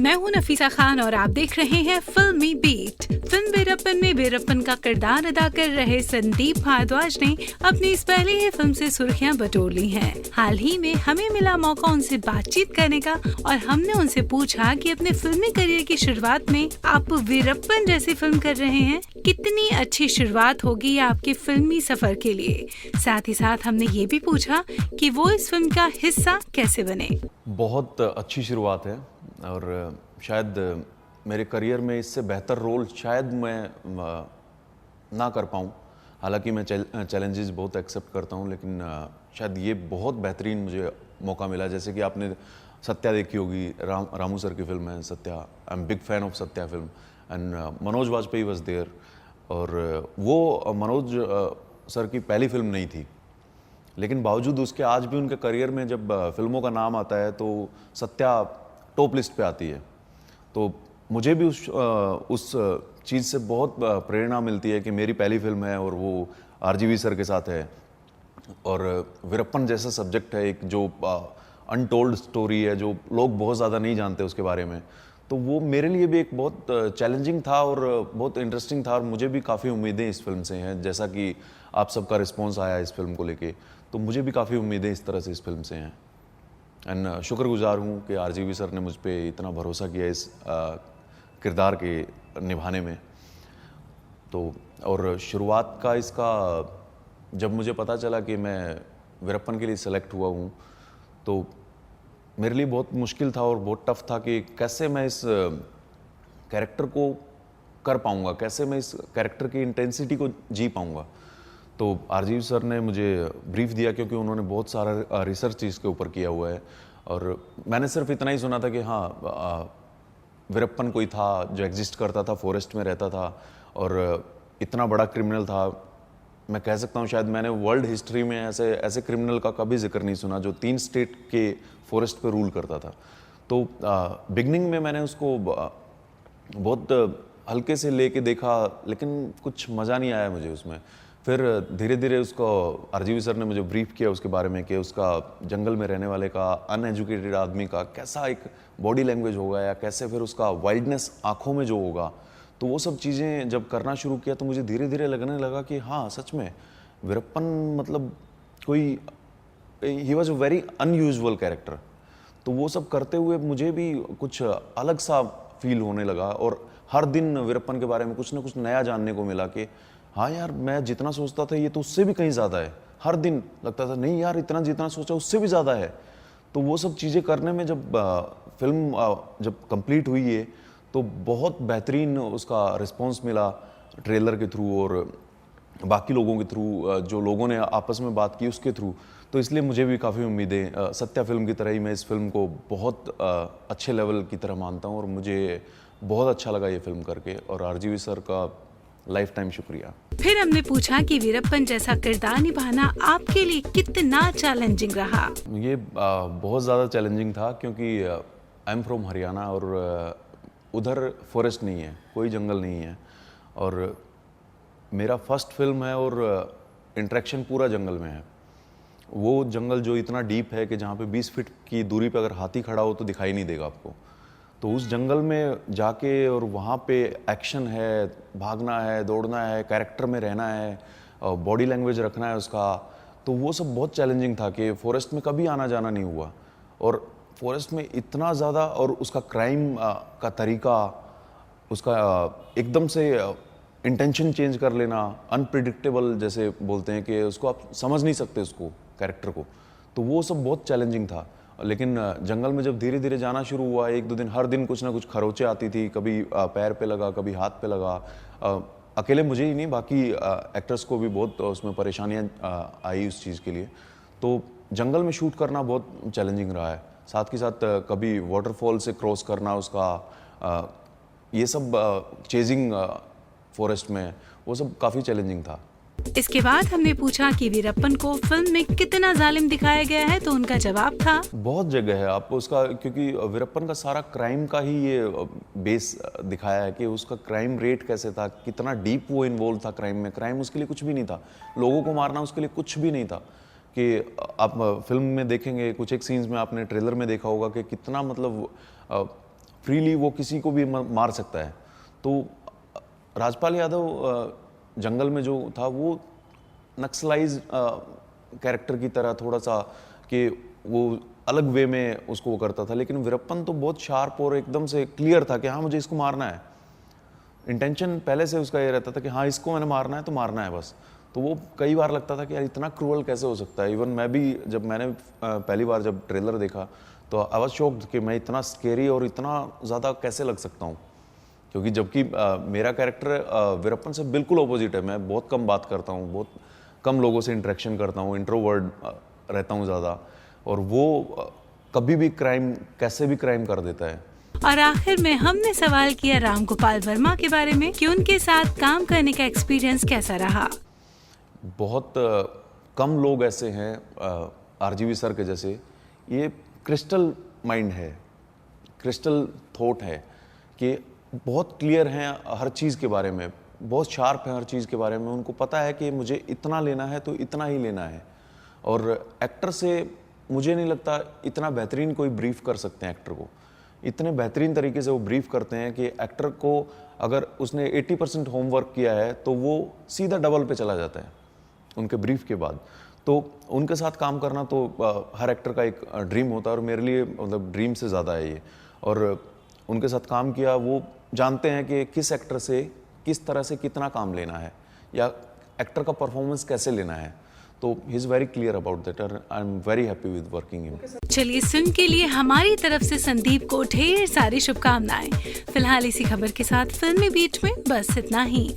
मैं हूं नफीसा खान और आप देख रहे हैं फिल्मी बीट। फिल्म वीरप्पन में वीरप्पन का किरदार अदा कर रहे संदीप भारद्वाज ने अपनी इस पहली ही फिल्म से सुर्खियां बटोर ली हैं। हाल ही में हमें मिला मौका उनसे बातचीत करने का और हमने उनसे पूछा कि अपने फिल्मी करियर की शुरुआत में आप वीरप्पन जैसी फिल्म कर रहे हैं, कितनी अच्छी शुरुआत होगी आपके फिल्मी सफर के लिए। साथ ही साथ हमने ये भी पूछा कि वो इस फिल्म का हिस्सा कैसे बने। बहुत अच्छी शुरुआत है और शायद मेरे करियर में इससे बेहतर रोल शायद मैं ना कर पाऊँ। हालांकि मैं चैलेंजेस बहुत एक्सेप्ट करता हूँ, लेकिन शायद ये बहुत बेहतरीन मुझे मौका मिला। जैसे कि आपने सत्या देखी होगी, रामू सर की फिल्म है Satya. I am big fan of Satya film and Manoj Vajpayee was there. और वो मनोज सर की पहली फिल्म नहीं थी, लेकिन बावजूद उसके आज भी उनके करियर में जब फिल्मों का नाम आता है तो सत्या टॉप लिस्ट पे आती है। तो मुझे भी उस चीज़ से बहुत प्रेरणा मिलती है कि मेरी पहली फिल्म है और वो आरजीवी सर के साथ है। और वीरप्पन जैसा सब्जेक्ट है, एक जो अनटोल्ड स्टोरी है, जो लोग बहुत ज़्यादा नहीं जानते उसके बारे में। तो वो मेरे लिए भी एक बहुत चैलेंजिंग था और बहुत इंटरेस्टिंग था। और मुझे भी काफ़ी उम्मीदें इस फिल्म से हैं, जैसा कि आप सबका रिस्पॉन्स आया इस फिल्म को लेके। तो मुझे भी काफ़ी उम्मीदें इस तरह से इस फिल्म से हैं एंड शुक्रगुजार हूँ कि आरजीवी सर ने मुझ पर इतना भरोसा किया इस किरदार के निभाने में। तो और शुरुआत का इसका जब मुझे पता चला कि मैं वीरप्पन के लिए सेलेक्ट हुआ हूँ, तो मेरे लिए बहुत मुश्किल था और बहुत टफ था कि कैसे मैं इस कैरेक्टर को कर पाऊँगा, कैसे मैं इस कैरेक्टर की इंटेंसिटी को जी पाऊँगा। तो आरजीवी सर ने मुझे ब्रीफ दिया, क्योंकि उन्होंने बहुत सारा रिसर्च इसके ऊपर किया हुआ है। और मैंने सिर्फ इतना ही सुना था कि हाँ, वीरप्पन कोई था जो एग्जिस्ट करता था, फॉरेस्ट में रहता था और इतना बड़ा क्रिमिनल था। मैं कह सकता हूँ शायद मैंने वर्ल्ड हिस्ट्री में ऐसे क्रिमिनल का कभी जिक्र नहीं सुना जो 3 स्टेट के फॉरेस्ट पे रूल करता था। तो बिगनिंग में मैंने उसको बहुत हल्के से लेके देखा, लेकिन कुछ मज़ा नहीं आया मुझे उसमें। फिर धीरे धीरे उसको आरजीवी सर ने मुझे ब्रीफ किया उसके बारे में कि उसका जंगल में रहने वाले का, अनएजुकेटेड आदमी का कैसा एक बॉडी लैंग्वेज होगा या कैसे फिर उसका वाइल्डनेस आँखों में जो होगा। तो वो सब चीज़ें जब करना शुरू किया तो मुझे धीरे धीरे लगने लगा कि हाँ, सच में वीरप्पन मतलब कोई he was a very unusual character. तो वो सब करते हुए मुझे भी कुछ अलग सा फील होने लगा और हर दिन वीरप्पन के बारे में कुछ ना कुछ नया जानने को मिला कि हाँ यार, मैं जितना सोचता था ये तो उससे भी कहीं ज़्यादा है। हर दिन लगता था नहीं यार, इतना जितना सोचा उससे भी ज़्यादा है। तो वो सब चीज़ें करने में जब फिल्म जब कंप्लीट हुई है तो बहुत बेहतरीन उसका रिस्पांस मिला ट्रेलर के थ्रू और बाकी लोगों के थ्रू, जो लोगों ने आपस में बात की उसके थ्रू। तो इसलिए मुझे भी काफ़ी उम्मीदें, सत्या फिल्म की तरह ही मैं इस फिल्म को बहुत अच्छे लेवल की तरह मानता हूँ और मुझे बहुत अच्छा लगा ये फिल्म करके। और आरजीवी सर का लाइफ टाइम शुक्रिया। फिर हमने पूछा कि वीरप्पन जैसा किरदार निभाना आपके लिए कितना चैलेंजिंग रहा। ये बहुत ज़्यादा चैलेंजिंग था, क्योंकि आई एम फ्रॉम हरियाणा और उधर फॉरेस्ट नहीं है, कोई जंगल नहीं है और मेरा फर्स्ट फिल्म है और इंटरेक्शन पूरा जंगल में है। वो जंगल जो इतना डीप है कि जहाँ पे 20 फीट की दूरी पे अगर हाथी खड़ा हो तो दिखाई नहीं देगा आपको। तो उस जंगल में जाके और वहाँ पे एक्शन है, भागना है, दौड़ना है, कैरेक्टर में रहना है, बॉडी लैंग्वेज रखना है उसका। तो वो सब बहुत चैलेंजिंग था कि फॉरेस्ट में कभी आना जाना नहीं हुआ और फॉरेस्ट में इतना ज़्यादा, और उसका क्राइम का तरीका, उसका एकदम से इंटेंशन चेंज कर लेना, अनप्रिडिक्टेबल जैसे बोलते हैं कि उसको आप समझ नहीं सकते उसको, कैरेक्टर को। तो वो सब बहुत चैलेंजिंग था। लेकिन जंगल में जब धीरे धीरे जाना शुरू हुआ, 1-2 दिन हर दिन कुछ ना कुछ खरोंचे आती थी, कभी पैर पे लगा, कभी हाथ पे लगा। अकेले मुझे ही नहीं, बाकी एक्टर्स को भी बहुत उसमें परेशानियां आई उस चीज़ के लिए। तो जंगल में शूट करना बहुत चैलेंजिंग रहा है। साथ के साथ कभी वाटरफॉल से क्रॉस करना उसका, ये सब चेजिंग फॉरेस्ट में, वो सब काफ़ी चैलेंजिंग था। इसके बाद हमने पूछा कि वीरप्पन को फिल्म में कितना जालिम दिखाया गया है, तो उनका जवाब था बहुत जगह है आप उसका, क्योंकि वीरप्पन का सारा क्राइम का ही ये बेस दिखाया है कि उसका क्राइम रेट कैसे था, कितना डीप वो इन्वॉल्व था क्राइम में। क्राइम उसके लिए कुछ भी नहीं था, लोगों को मारना उसके लिए कुछ भी नहीं था। कि आप फिल्म में देखेंगे कुछ एक सीन्स में, आपने ट्रेलर में देखा होगा कि कितना मतलब फ्रीली वो किसी को भी मार सकता है। तो राजपाल यादव जंगल में जो था वो नक्सलाइज कैरेक्टर की तरह थोड़ा सा कि वो अलग वे में उसको वो करता था, लेकिन वीरप्पन तो बहुत शार्प और एकदम से क्लियर था कि हाँ मुझे इसको मारना है। इंटेंशन पहले से उसका ये रहता था कि हाँ इसको मैंने मारना है तो मारना है बस। तो वो कई बार लगता था कि यार इतना क्रूअल कैसे हो सकता है। इवन मैं भी जब मैंने पहली बार जब ट्रेलर देखा तो आई वाज शॉक्ड कि मैं इतना स्केरी और इतना ज़्यादा कैसे लग सकता हूँ, क्योंकि जबकि मेरा कैरेक्टर वीरप्पन से बिल्कुल अपोजिट है। मैं बहुत कम बात करता हूँ, बहुत कम लोगों से इंटरेक्शन करता हूँ, इंट्रोवर्ट रहता हूँ ज़्यादा, और वो कभी भी क्राइम कैसे भी क्राइम कर देता है। और आखिर में हमने सवाल किया राम गोपाल वर्मा के बारे में कि उनके साथ काम करने का एक्सपीरियंस कैसा रहा। बहुत कम लोग ऐसे हैं आरजीवी सर के जैसे, ये क्रिस्टल माइंड है, क्रिस्टल थॉट है कि बहुत क्लियर हैं हर चीज़ के बारे में, बहुत शार्प हैं हर चीज़ के बारे में। उनको पता है कि मुझे इतना लेना है तो इतना ही लेना है। और एक्टर से मुझे नहीं लगता इतना बेहतरीन कोई ब्रीफ कर सकते हैं एक्टर को। इतने बेहतरीन तरीके से वो ब्रीफ करते हैं कि एक्टर को अगर उसने 80% होमवर्क किया है तो वो सीधा डबल पे चला जाता है उनके ब्रीफ के बाद। तो उनके साथ काम करना तो हर एक्टर का एक ड्रीम होता है, और मेरे लिए मतलब ड्रीम से ज़्यादा है ये। और उनके साथ काम किया, वो जानते हैं कि किस एक्टर से किस तरह से कितना काम लेना है या एक्टर का परफॉर्मेंस कैसे लेना है। तो he is very clear about that, और I am very happy with working him. चलिए सुन के लिए हमारी तरफ से संदीप को ढेर सारी शुभकामनाएं। फिलहाल इसी खबर के साथ फिल्मी बीट में बस इतना ही।